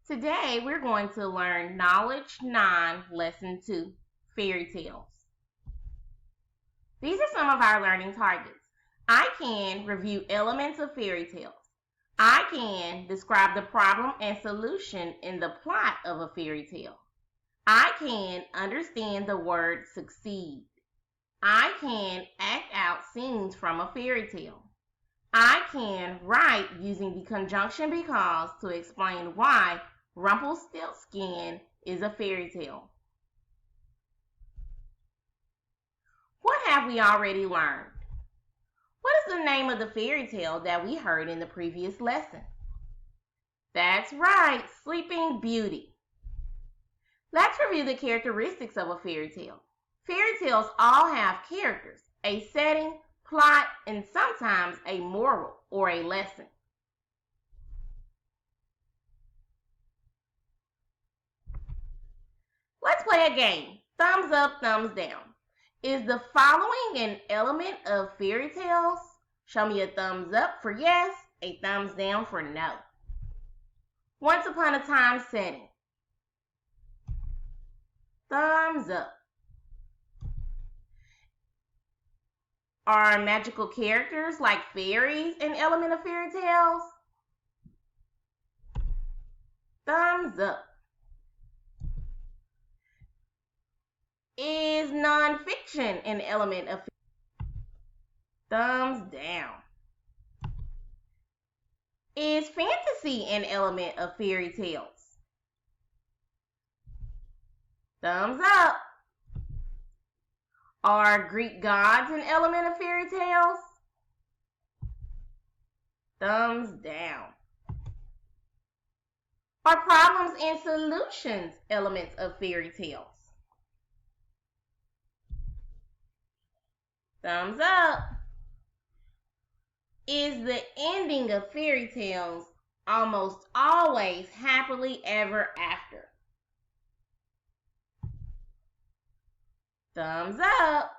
Today we're going to learn Knowledge 9, Lesson 2, Fairy Tales. These are some of our learning targets. I can review elements of fairy tales. I can describe the problem and solution in the plot of a fairy tale. I can understand the word succeed. I can act out scenes from a fairy tale. I can write using the conjunction because to explain why Rumpelstiltskin is a fairy tale. What have we already learned? What is the name of the fairy tale that we heard in the previous lesson? That's right, Sleeping Beauty. Let's review the characteristics of a fairy tale. Fairy tales all have characters, a setting, plot, and sometimes a moral or a lesson. Let's play a game. Thumbs up, thumbs down. Is the following an element of fairy tales? Show me a thumbs up for yes, a thumbs down for no. Once upon a time setting. Thumbs up. Are magical characters like fairies an element of fairy tales? Thumbs up. Is nonfiction an element of thumbs down? Is fantasy an element of fairy tales? Thumbs up. Are Greek gods an element of fairy tales? Thumbs down. Are problems and solutions elements of fairy tales? Thumbs up. Is the ending of fairy tales almost always happily ever after? Thumbs up.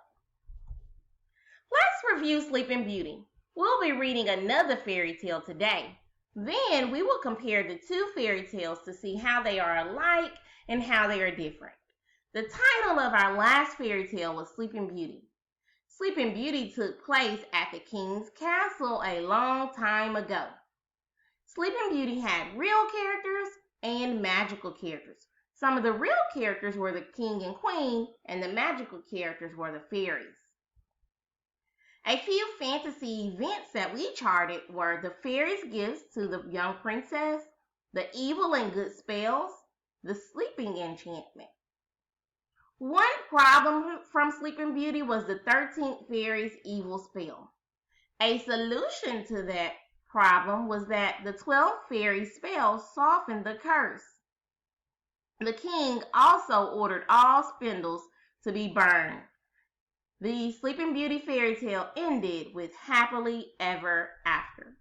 Let's review Sleeping Beauty. We'll be reading another fairy tale today. Then we will compare the two fairy tales to see how they are alike and how they are different. The title of our last fairy tale was Sleeping Beauty. Sleeping Beauty took place at the king's castle a long time ago. Sleeping Beauty had real characters and magical characters. Some of the real characters were the king and queen, and the magical characters were the fairies. A few fantasy events that we charted were the fairies' gifts to the young princess, the evil and good spells, the sleeping enchantment. One problem from Sleeping Beauty was the 13th fairy's evil spell. A solution to that problem was that the 12th fairy's spell softened the curse. The king also ordered all spindles to be burned. The Sleeping Beauty fairy tale ended with happily ever after.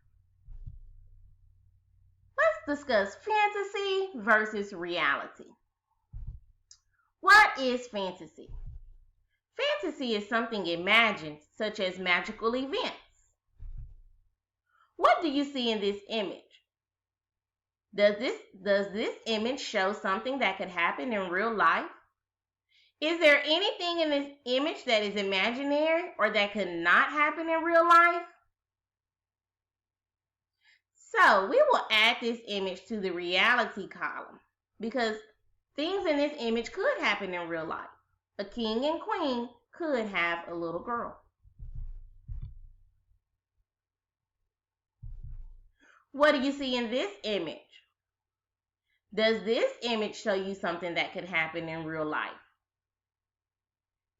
Let's discuss fantasy versus reality. What is fantasy? Fantasy is something imagined, such as magical events. What do you see in this image? Does this image show something that could happen in real life? Is there anything in this image that is imaginary or that could not happen in real life? So we will add this image to the reality column because things in this image could happen in real life. A king and queen could have a little girl. What do you see in this image? Does this image show you something that could happen in real life?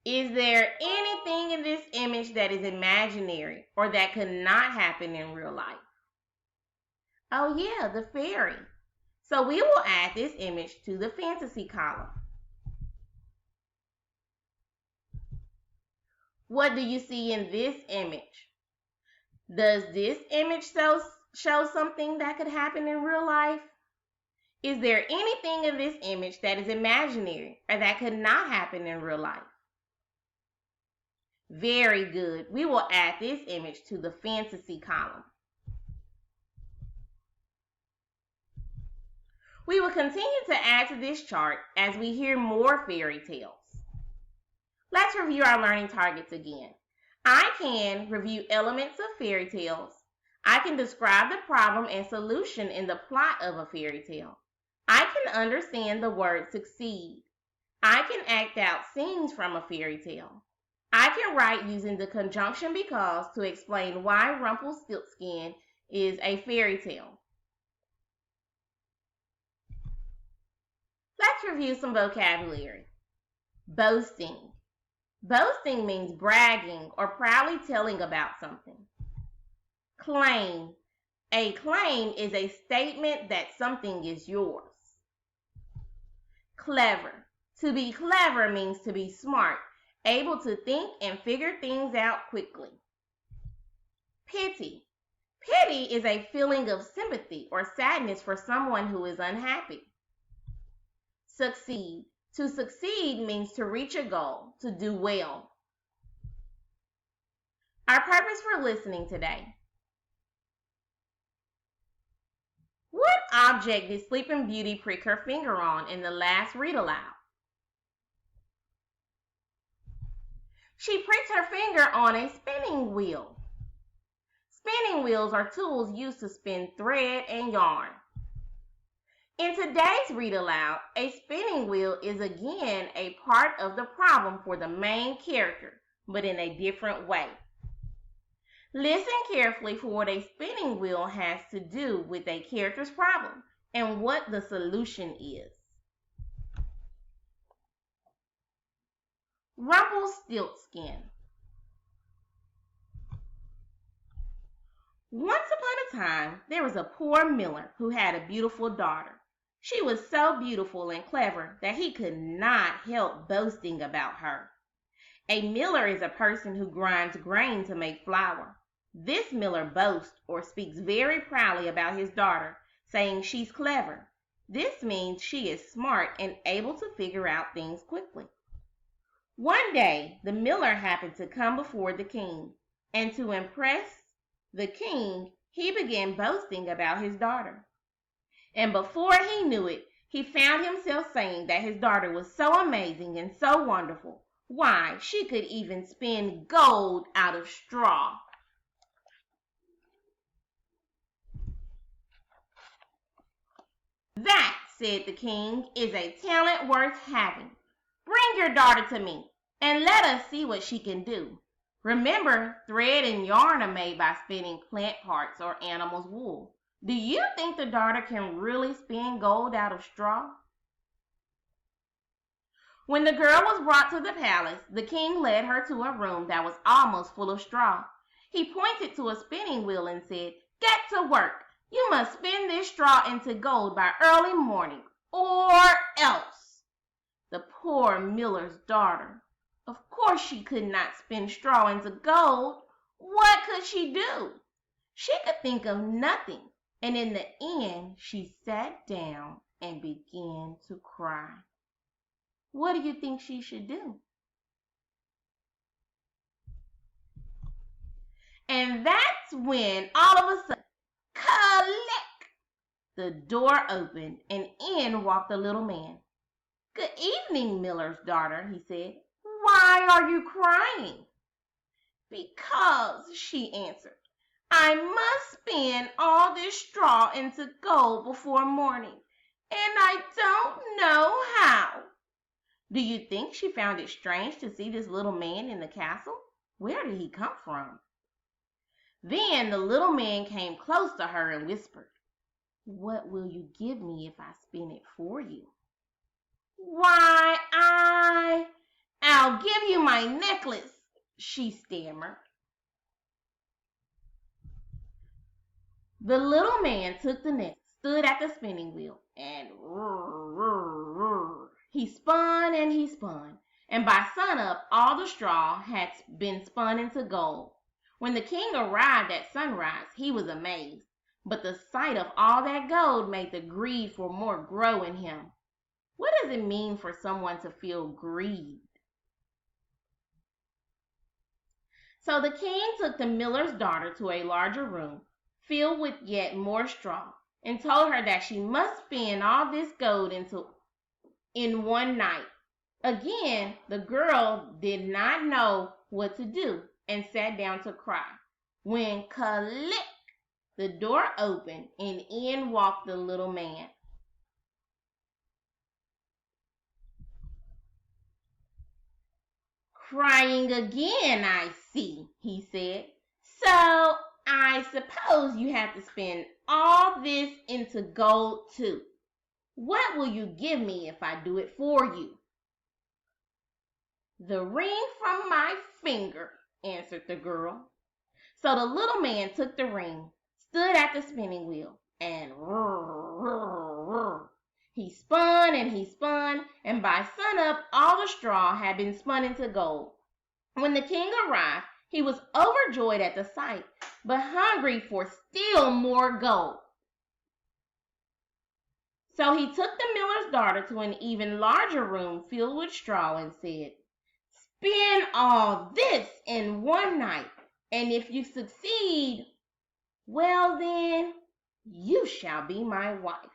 Is there anything in this image that is imaginary or that could not happen in real life? Oh yeah, the fairy. So we will add this image to the fantasy column. What do you see in this image? Does this image show something that could happen in real life? Is there anything in this image that is imaginary or that could not happen in real life? Very good. We will add this image to the fantasy column. We will continue to add to this chart as we hear more fairy tales. Let's review our learning targets again. I can review elements of fairy tales. I can describe the problem and solution in the plot of a fairy tale. I can understand the word succeed. I can act out scenes from a fairy tale. I can write using the conjunction because to explain why Rumpelstiltskin is a fairy tale. Let's review some vocabulary. Boasting. Boasting means bragging or proudly telling about something. Claim. A claim is a statement that something is yours. Clever. To be clever means to be smart, able to think and figure things out quickly. Pity. Pity is a feeling of sympathy or sadness for someone who is unhappy. Succeed. To succeed means to reach a goal, to do well. Our purpose for listening today. What object did Sleeping Beauty prick her finger on in the last read aloud? She pricked her finger on a spinning wheel. Spinning wheels are tools used to spin thread and yarn. In today's read aloud, a spinning wheel is again a part of the problem for the main character, but in a different way. Listen carefully for what a spinning wheel has to do with a character's problem and what the solution is. Rumpelstiltskin. Once upon a time, there was a poor miller who had a beautiful daughter. She was so beautiful and clever that he could not help boasting about her. A miller is a person who grinds grain to make flour. This miller boasts or speaks very proudly about his daughter, saying she's clever. This means she is smart and able to figure out things quickly. One day, the miller happened to come before the king, and to impress the king, he began boasting about his daughter. And before he knew it, he found himself saying that his daughter was so amazing and so wonderful. Why, she could even spin gold out of straw. That, said the king, is a talent worth having. Bring your daughter to me, and let us see what she can do. Remember, thread and yarn are made by spinning plant parts or animals' wool. Do you think the daughter can really spin gold out of straw? When the girl was brought to the palace, the king led her to a room that was almost full of straw. He pointed to a spinning wheel and said, "Get to work. You must spin this straw into gold by early morning, or else." The poor miller's daughter. Of course she could not spin straw into gold. What could she do? She could think of nothing. And in the end, she sat down and began to cry. What do you think she should do? And that's when, all of a sudden, click! The door opened, and in walked the little man. "Good evening, miller's daughter," he said. "Why are you crying?" "Because," she answered, "I must spin all this straw into gold before morning, and I don't know how." Do you think she found it strange to see this little man in the castle? Where did he come from? Then the little man came close to her and whispered, "What will you give me if I spin it for you?" "Why, I'll give you my necklace," she stammered. The little man took the necklace, stood at the spinning wheel, and he spun and he spun, and by sunup all the straw had been spun into gold. When the king arrived at sunrise, he was amazed, but the sight of all that gold made the greed for more grow in him. What does it mean for someone to feel greed? So the king took the miller's daughter to a larger room, filled with yet more straw, and told her that she must spend all this gold in one night. Again, the girl did not know what to do and sat down to cry. When click, the door opened and in walked the little man. Crying again, I see, he said. So I suppose you have to spend all this into gold too. What will you give me if I do it for you? The ring from my finger, answered the girl. So the little man took the ring, stood at the spinning wheel, and he spun, and by sunup all the straw had been spun into gold. When the king arrived, he was overjoyed at the sight, but hungry for still more gold. So he took the miller's daughter to an even larger room filled with straw and said, "Spin all this in one night, and if you succeed, well then, you shall be my wife."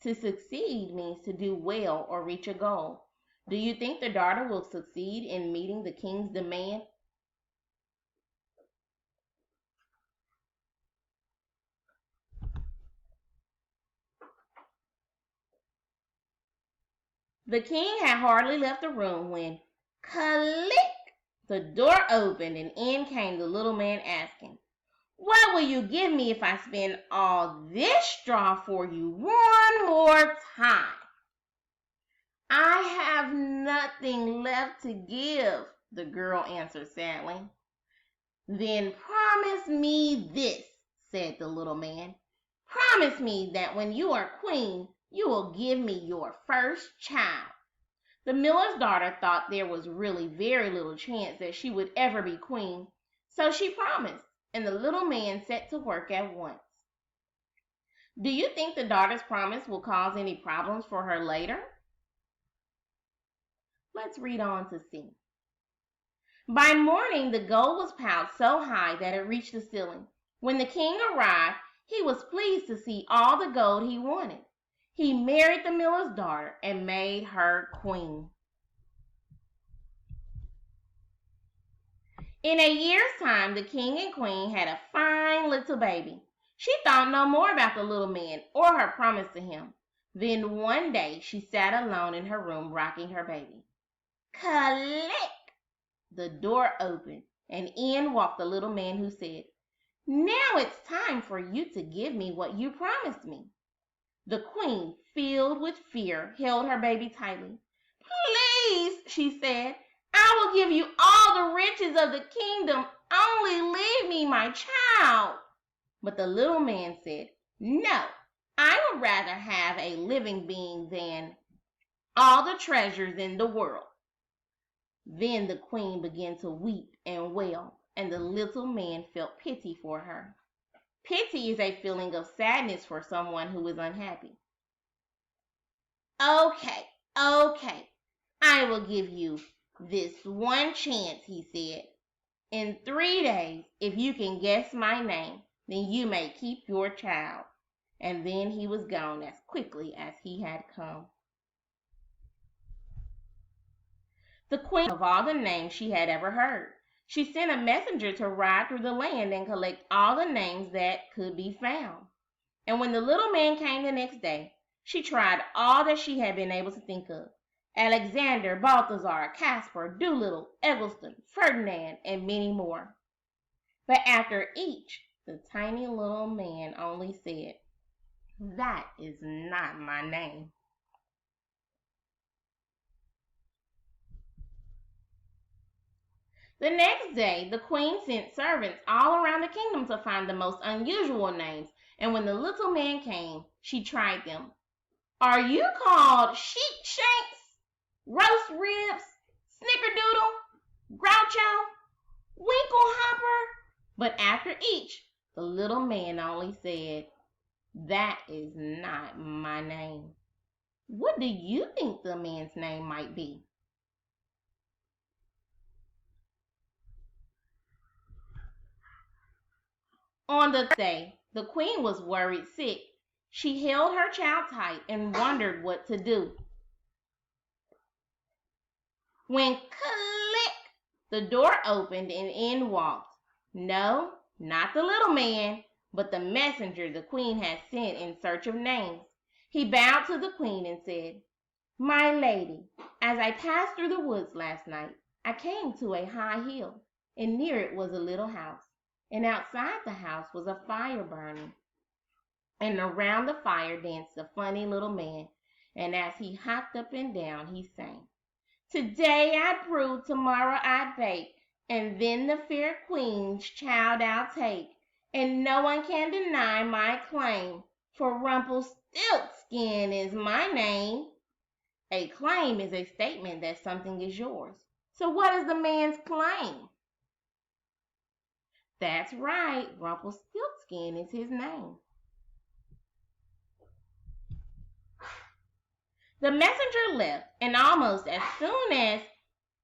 To succeed means to do well or reach a goal. Do you think the daughter will succeed in meeting the king's demand? The king had hardly left the room when, click, the door opened and in came the little man asking, "What will you give me if I spin all this straw for you one more time?" "I have nothing left to give," the girl answered sadly. "Then promise me this," said the little man. "Promise me that when you are queen, you will give me your first child." The miller's daughter thought there was really very little chance that she would ever be queen, so she promised, and the little man set to work at once. Do you think the daughter's promise will cause any problems for her later? Let's read on to see. By morning, the gold was piled so high that it reached the ceiling. When the king arrived, he was pleased to see all the gold he wanted. He married the miller's daughter and made her queen. In a year's time, the king and queen had a fine little baby. She thought no more about the little man or her promise to him. Then one day she sat alone in her room rocking her baby. Click! The door opened, and in walked the little man who said, "Now it's time for you to give me what you promised me." The queen, filled with fear, held her baby tightly. "Please," she said, "I will give you all the riches of the kingdom. Only leave me my child." But the little man said, "No, I would rather have a living being than all the treasures in the world." Then the queen began to weep and wail, and the little man felt pity for her. Pity is a feeling of sadness for someone who is unhappy. Okay, I will give you this one chance," he said. "In 3 days, if you can guess my name, then you may keep your child." And then he was gone as quickly as he had come. The queen of all the names she had ever heard. She sent a messenger to ride through the land and collect all the names that could be found. And when the little man came the next day, she tried all that she had been able to think of. Alexander, Balthazar, Caspar, Doolittle, Eggleston, Ferdinand, and many more. But after each, the tiny little man only said, "That is not my name." The next day, the queen sent servants all around the kingdom to find the most unusual names, and when the little man came, she tried them. "Are you called Sheepshanks, Roast Ribs, Snickerdoodle, Groucho, Winklehopper?" But after each, the little man only said, "That is not my name." What do you think the man's name might be? On the day, the queen was worried sick, She held her child tight and wondered what to do. When click, the door opened and in walked, no, not the little man, but the messenger the queen had sent in search of names. He bowed to the queen and said, "My lady, as I passed through the woods last night, I came to a high hill, and near it was a little house, and outside the house was a fire burning, and around the fire danced a funny little man, and as he hopped up and down, he sang, 'Today I'd brew, tomorrow I'd bake, and then the fair queen's child I'll take, and no one can deny my claim, for Rumpelstiltskin is my name.'" A claim is a statement that something is yours. So what is the man's claim? That's right, Rumpelstiltskin is his name. The messenger left, and almost as soon as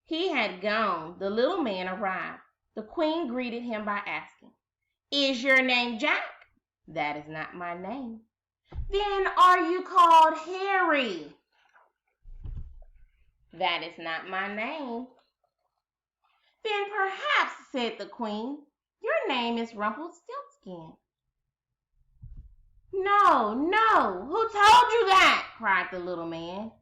he had gone, the little man arrived. The queen greeted him by asking, "Is your name Jack?" "That is not my name." "Then are you called Harry?" "That is not my name." "Then perhaps," said the queen, "your name is Rumpelstiltskin." "No, no, who told you that?" cried the little man,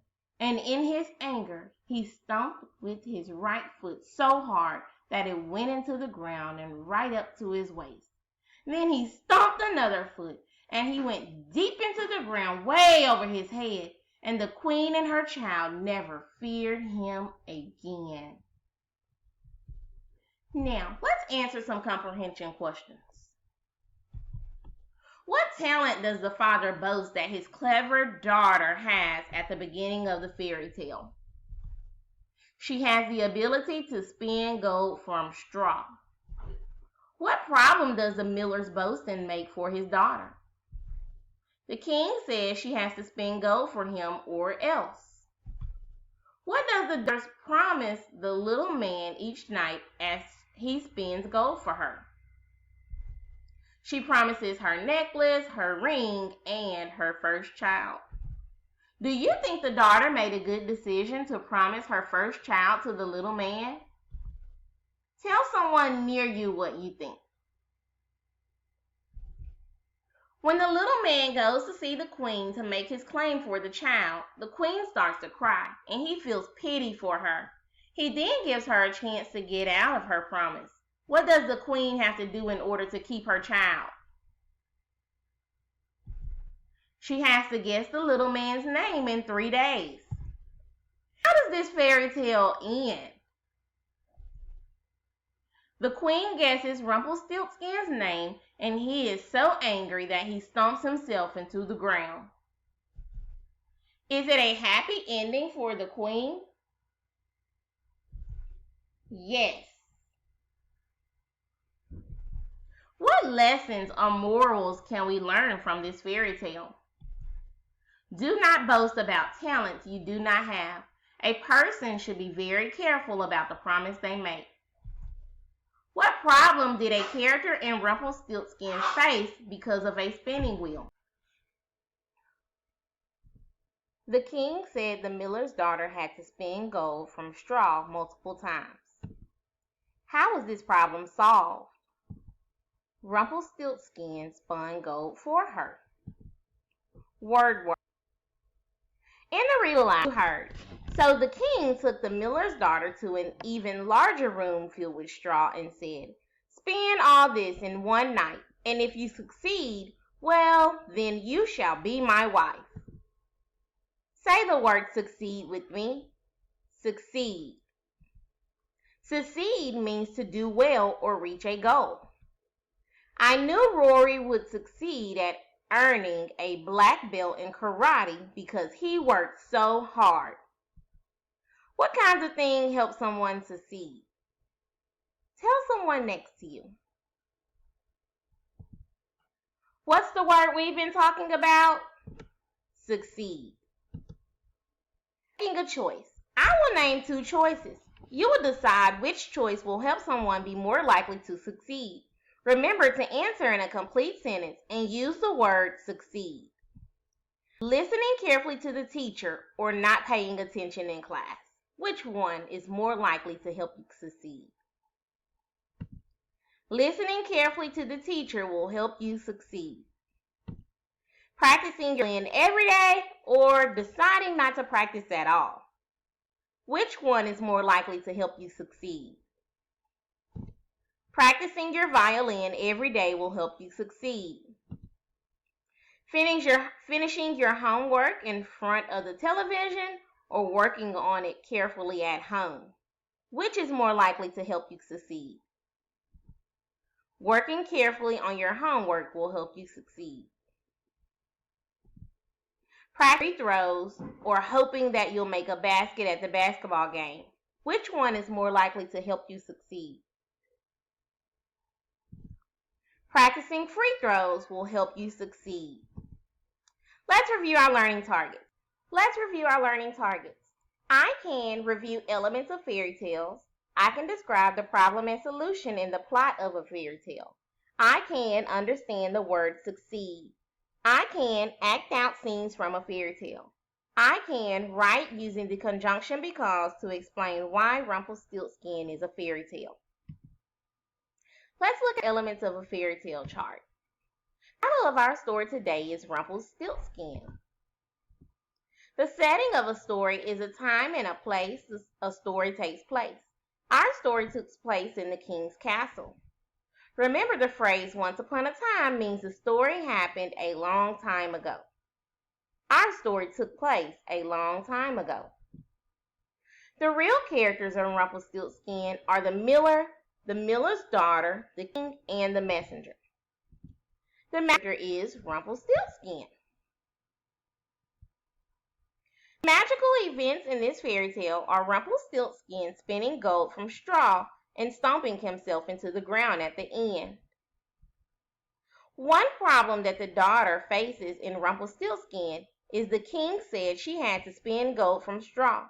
and in his anger he stomped with his right foot so hard that it went into the ground and right up to his waist. Then he stomped another foot, and he went deep into the ground way over his head, and the queen and her child never feared him again. Now, let's answer some comprehension questions. What talent does the father boast that his clever daughter has at the beginning of the fairy tale? She has the ability to spin gold from straw. What problem does the miller's boasting make for his daughter? The king says she has to spin gold for him or else. What does the daughter promise the little man each night as he spins gold for her? She promises her necklace, her ring, and her first child. Do you think the daughter made a good decision to promise her first child to the little man? Tell someone near you what you think. When the little man goes to see the queen to make his claim for the child, the queen starts to cry, and he feels pity for her. He then gives her a chance to get out of her promise. What does the queen have to do in order to keep her child? She has to guess the little man's name in 3 days. How does this fairy tale end? The queen guesses Rumpelstiltskin's name, and he is so angry that he stomps himself into the ground. Is it a happy ending for the queen? Yes. What lessons or morals can we learn from this fairy tale? Do not boast about talents you do not have. A person should be very careful about the promise they make. What problem did a character in Rumpelstiltskin face because of a spinning wheel? The king said the miller's daughter had to spin gold from straw multiple times. How was this problem solved? Rumpelstiltskin spun gold for her. Word. In the real life, you heard. So the king took the miller's daughter to an even larger room filled with straw and said, "Spin all this in one night, and if you succeed, well, then you shall be my wife." Say the word succeed with me. Succeed. Succeed means to do well or reach a goal. I knew Rory would succeed at earning a black belt in karate because he worked so hard. What kinds of things help someone succeed? Tell someone next to you. What's the word we've been talking about? Succeed. Making a choice. I will name 2 choices. You will decide which choice will help someone be more likely to succeed. Remember to answer in a complete sentence and use the word succeed. Listening carefully to the teacher or not paying attention in class. Which one is more likely to help you succeed? Listening carefully to the teacher will help you succeed. Practicing your violin every day or deciding not to practice at all. Which one is more likely to help you succeed? Practicing your violin every day will help you succeed. Finishing your homework in front of the television or working on it carefully at home. Which is more likely to help you succeed? Working carefully on your homework will help you succeed. Practice free throws or hoping that you'll make a basket at the basketball game. Which one is more likely to help you succeed? Practicing free throws will help you succeed. Let's review our learning targets. I can review elements of fairy tales. I can describe the problem and solution in the plot of a fairy tale. I can understand the word succeed. I can act out scenes from a fairy tale. I can write using the conjunction because to explain why Rumpelstiltskin is a fairy tale. Let's look at elements of a fairy tale chart. The title of our story today is Rumpelstiltskin. The setting of a story is a time and a place a story takes place. Our story took place in the king's castle. Remember, the phrase once upon a time means the story happened a long time ago. Our story took place a long time ago. The real characters in Rumpelstiltskin are the miller, the miller's daughter, the king, and the messenger. The messenger is Rumpelstiltskin. Magical events in this fairy tale are Rumpelstiltskin spinning gold from straw and stomping himself into the ground at the end. One problem that the daughter faces in Rumpelstiltskin is the king said she had to spin gold from straw.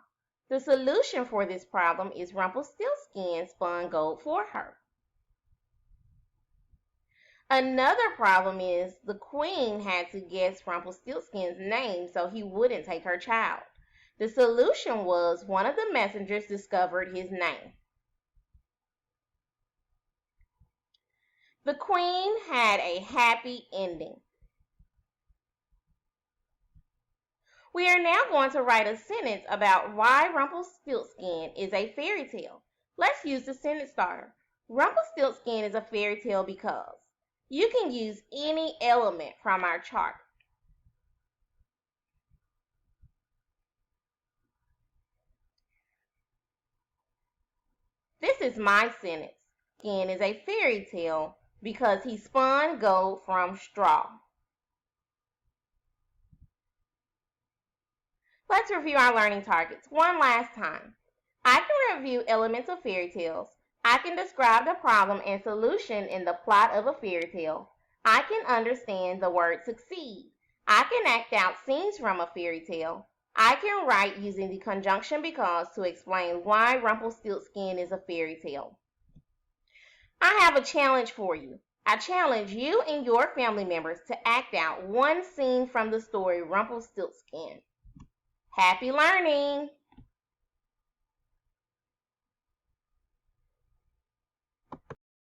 The solution for this problem is Rumpelstiltskin spun gold for her. Another problem is the queen had to guess Rumpelstiltskin's name so he wouldn't take her child. The solution was one of the messengers discovered his name. The queen had a happy ending. We are now going to write a sentence about why Rumpelstiltskin is a fairy tale. Let's use the sentence starter. Rumpelstiltskin is a fairy tale because. You can use any element from our chart. This is my sentence. Rumpelstiltskin is a fairy tale because he spun gold from straw. Let's review our learning targets one last time. I can review elements of fairy tales. I can describe the problem and solution in the plot of a fairy tale. I can understand the word succeed. I can act out scenes from a fairy tale. I can write using the conjunction because to explain why Rumpelstiltskin is a fairy tale. I have a challenge for you. I challenge you and your family members to act out one scene from the story Rumpelstiltskin. Happy learning!